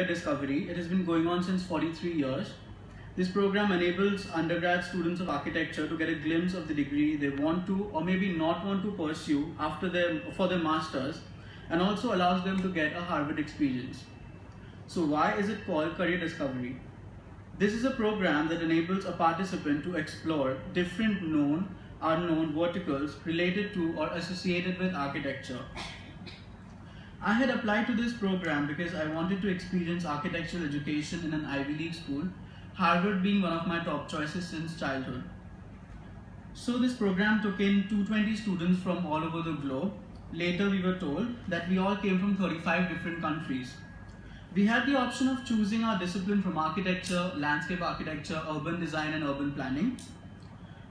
Discovery. It has been going on since 43 years. This program enables undergrad students of architecture to get a glimpse of the degree they want to or maybe not want to pursue for their masters, and also allows them to get a Harvard experience. So why is it called Career Discovery? This is a program that enables a participant to explore different known, unknown verticals related to or associated with architecture. I had applied to this program because I wanted to experience architectural education in an Ivy League school, Harvard being one of my top choices since childhood. So this program took in 220 students from all over the globe. Later we were told that we all came from 35 different countries. We had the option of choosing our discipline from architecture, landscape architecture, urban design and urban planning.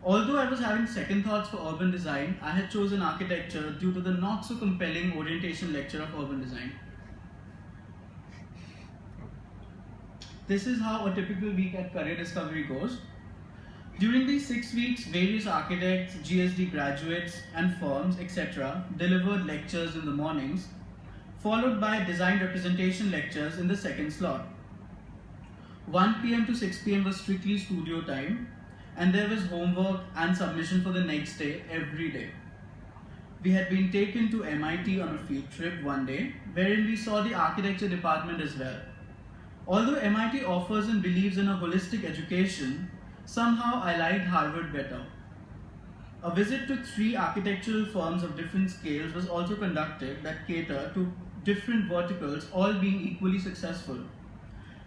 Although I was having second thoughts for urban design, I had chosen architecture due to the not so compelling orientation lecture of urban design. This is how a typical week at Career Discovery goes. During these 6 weeks, various architects, GSD graduates and firms, etc. delivered lectures in the mornings, followed by design representation lectures in the second slot. 1 PM to 6 PM was strictly studio time, and there was homework and submission for the next day every day. We had been taken to MIT on a field trip one day, wherein we saw the architecture department as well. Although MIT offers and believes in a holistic education, somehow I liked Harvard better. A visit to 3 architectural firms of different scales was also conducted that cater to different verticals, all being equally successful.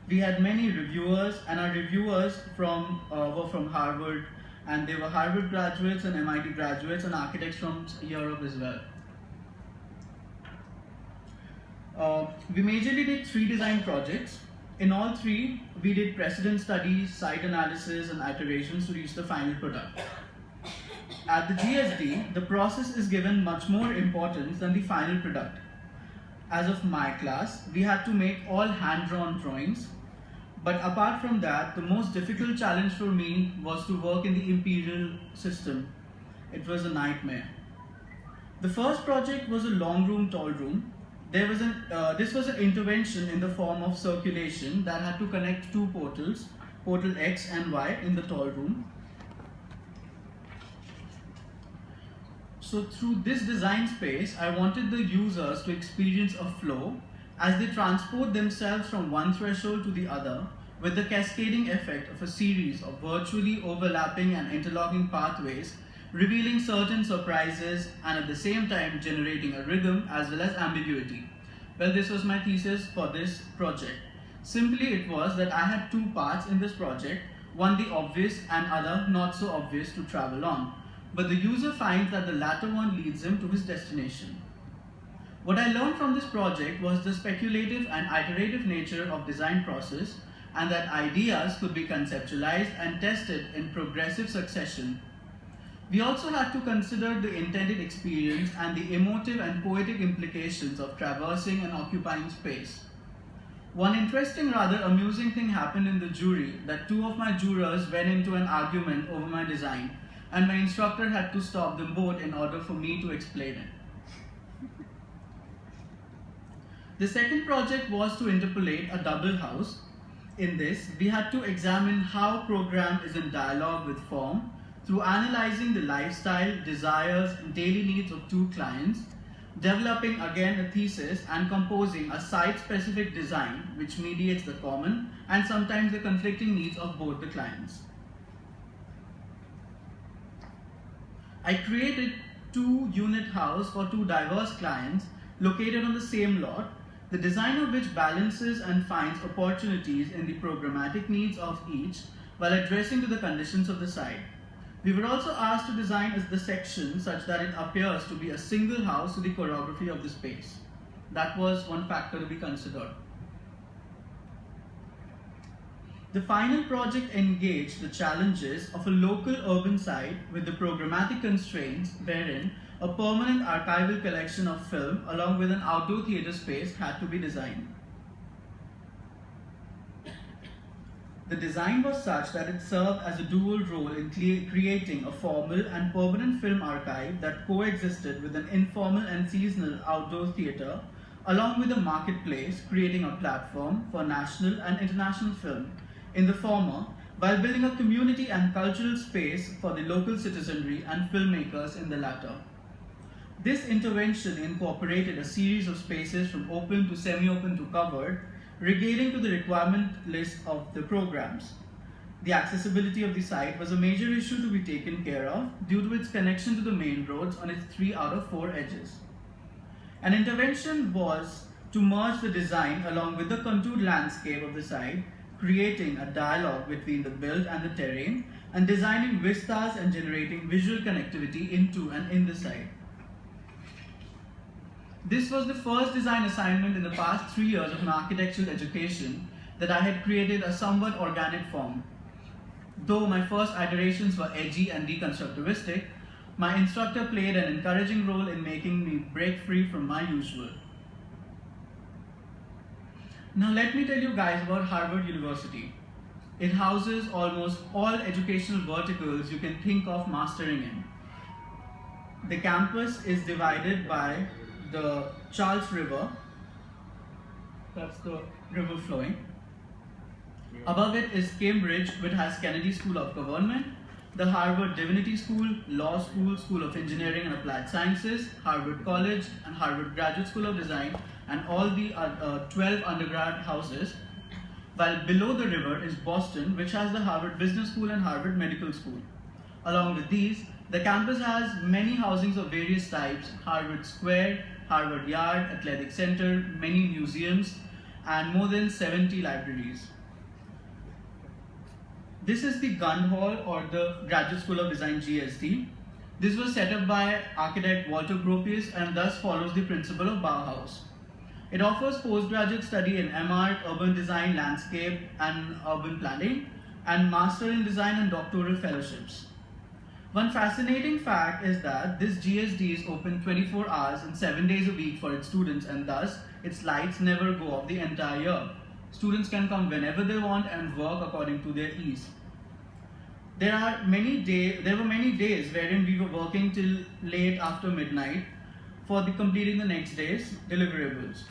We had many reviewers, and our reviewers were from Harvard, and they were Harvard graduates and MIT graduates and architects from Europe as well. We majorly did 3 design projects. In all 3, we did precedent studies, site analysis and iterations to reach the final product. At the GSD, the process is given much more importance than the final product. As of my class, we had to make all hand-drawn drawings. But apart from that, the most difficult challenge for me was to work in the imperial system. It was a nightmare. The first project was a long room, tall room. This was an intervention in the form of circulation that had to connect 2 portals, portal X and Y in the tall room. So through this design space, I wanted the users to experience a flow as they transport themselves from one threshold to the other, with the cascading effect of a series of virtually overlapping and interlocking pathways, revealing certain surprises and at the same time generating a rhythm as well as ambiguity. Well, this was my thesis for this project. Simply it was that I had 2 parts in this project, one the obvious and other not so obvious to travel on. But the user finds that the latter one leads him to his destination. What I learned from this project was the speculative and iterative nature of design process, and that ideas could be conceptualized and tested in progressive succession. We also had to consider the intended experience and the emotive and poetic implications of traversing and occupying space. One interesting, rather amusing thing happened in the jury, that 2 of my jurors went into an argument over my design, and my instructor had to stop them both in order for me to explain it. The second project was to interpolate a double house. In this, we had to examine how program is in dialogue with form through analyzing the lifestyle, desires, and daily needs of 2 clients, developing again a thesis and composing a site-specific design which mediates the common and sometimes the conflicting needs of both the clients. I created 2-unit house for 2 diverse clients located on the same lot, the design of which balances and finds opportunities in the programmatic needs of each while addressing to the conditions of the site. We were also asked to design the section such that it appears to be a single house to the choreography of the space. That was one factor to be considered. The final project engaged the challenges of a local urban site with the programmatic constraints wherein a permanent archival collection of film along with an outdoor theatre space had to be designed. The design was such that it served as a dual role in creating a formal and permanent film archive that coexisted with an informal and seasonal outdoor theatre along with a marketplace, creating a platform for national and international film in the former, while building a community and cultural space for the local citizenry and filmmakers in the latter. This intervention incorporated a series of spaces from open to semi-open to covered, regaling to the requirement list of the programs. The accessibility of the site was a major issue to be taken care of due to its connection to the main roads on its 3 out of 4 edges. An intervention was to merge the design along with the contoured landscape of the site, creating a dialogue between the build and the terrain, and designing vistas and generating visual connectivity into and in the site. This was the first design assignment in the past 3 years of my architectural education that I had created a somewhat organic form. Though my first iterations were edgy and deconstructivistic, my instructor played an encouraging role in making me break free from my usual. Now let me tell you guys about Harvard University. It houses almost all educational verticals you can think of mastering in. The campus is divided by the Charles River, that's the river flowing. Above it is Cambridge, which has Kennedy School of Government, the Harvard Divinity School, Law School, School of Engineering and Applied Sciences, Harvard College, and Harvard Graduate School of Design, and all the 12 undergrad houses. While below the river is Boston, which has the Harvard Business School and Harvard Medical School. Along with these, the campus has many housings of various types: Harvard Square, Harvard Yard, Athletic Center, many museums, and more than 70 libraries. This is the Gund Hall, or the Graduate School of Design GSD. This was set up by architect Walter Gropius and thus follows the principle of Bauhaus. It offers postgraduate study in MArch, urban design, landscape, and urban planning, and master in design and doctoral fellowships. One fascinating fact is that this GSD is open 24 hours and 7 days a week for its students, and thus its lights never go off the entire year. Students can come whenever they want and work according to their ease. There were many days wherein we were working till late after midnight for completing the next day's deliverables.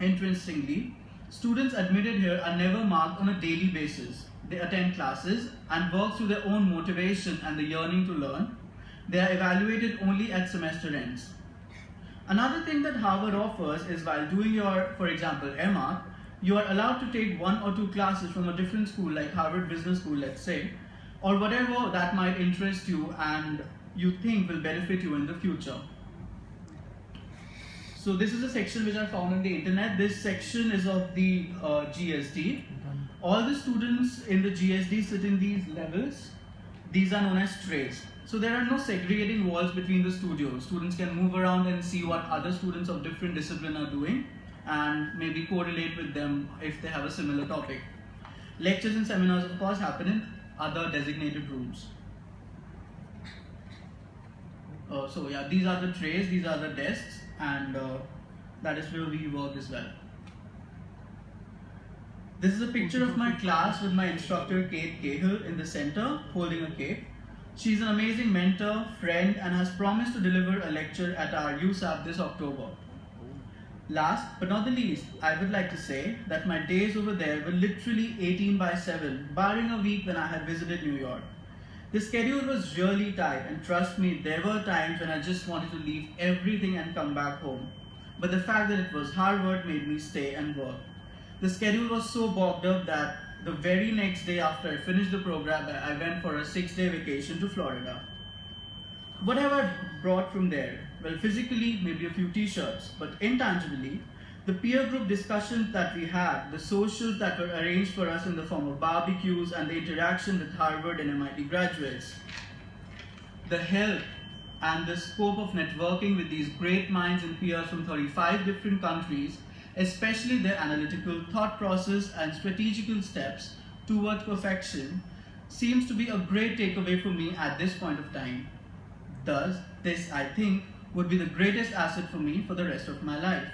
Interestingly, students admitted here are never marked on a daily basis. They attend classes and work through their own motivation and the yearning to learn. They are evaluated only at semester ends. Another thing that Harvard offers is, while doing your, for example, MArch, you are allowed to take 1 or 2 classes from a different school, like Harvard Business School, let's say, or whatever that might interest you and you think will benefit you in the future. So this is a section which I found on the internet. This section is of the GSD. All the students in the GSD sit in these levels. These are known as trays. So there are no segregating walls between the studios. Students can move around and see what other students of different discipline are doing and maybe correlate with them if they have a similar topic. Lectures and seminars, of course, happen in other designated rooms. So yeah, these are the trays, these are the desks, and that is where we work as well. This is a picture of my class with my instructor Kate Cahill in the center holding a cake. She's an amazing mentor, friend, and has promised to deliver a lecture at our USAP this October. Last but not the least, I would like to say that my days over there were literally 18/7, barring a week when I had visited New York. The schedule was really tight, and trust me, there were times when I just wanted to leave everything and come back home. But the fact that it was Harvard made me stay and work. The schedule was so bogged up that the very next day after I finished the program, I went for a 6-day vacation to Florida. What have I brought from there? Well, physically, maybe a few t-shirts, but intangibly, the peer group discussions that we had, the socials that were arranged for us in the form of barbecues, and the interaction with Harvard and MIT graduates, the help and the scope of networking with these great minds and peers from 35 different countries, especially their analytical thought process and strategical steps towards perfection, seems to be a great takeaway for me at this point of time. Thus, this, I think, would be the greatest asset for me for the rest of my life.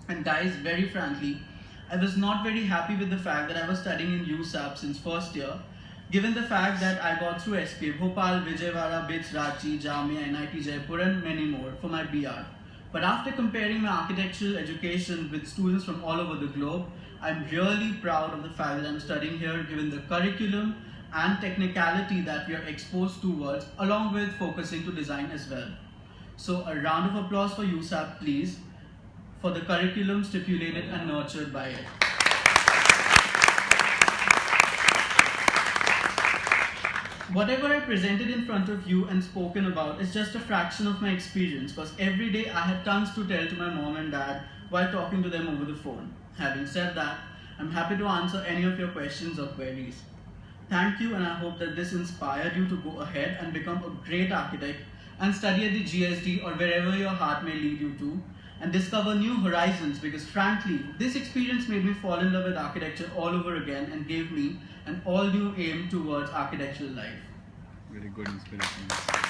And guys, very frankly, I was not very happy with the fact that I was studying in USAP since first year, given the fact that I got through SPA Bhopal, Vijayawada, BITS, Ranchi, Jamia, NIT Jaipur, and many more for my BR. But after comparing my architectural education with students from all over the globe, I'm really proud of the fact that I'm studying here given the curriculum and technicality that we are exposed towards, along with focusing to design as well. So a round of applause for USAP, please, for the curriculum stipulated and nurtured by it. Whatever I presented in front of you and spoken about is just a fraction of my experience, because every day I had tons to tell to my mom and dad while talking to them over the phone. Having said that, I'm happy to answer any of your questions or queries. Thank you, and I hope that this inspired you to go ahead and become a great architect and study at the GSD or wherever your heart may lead you to, and discover new horizons, because frankly, this experience made me fall in love with architecture all over again and gave me an all-new aim towards architectural life. Very good inspiration.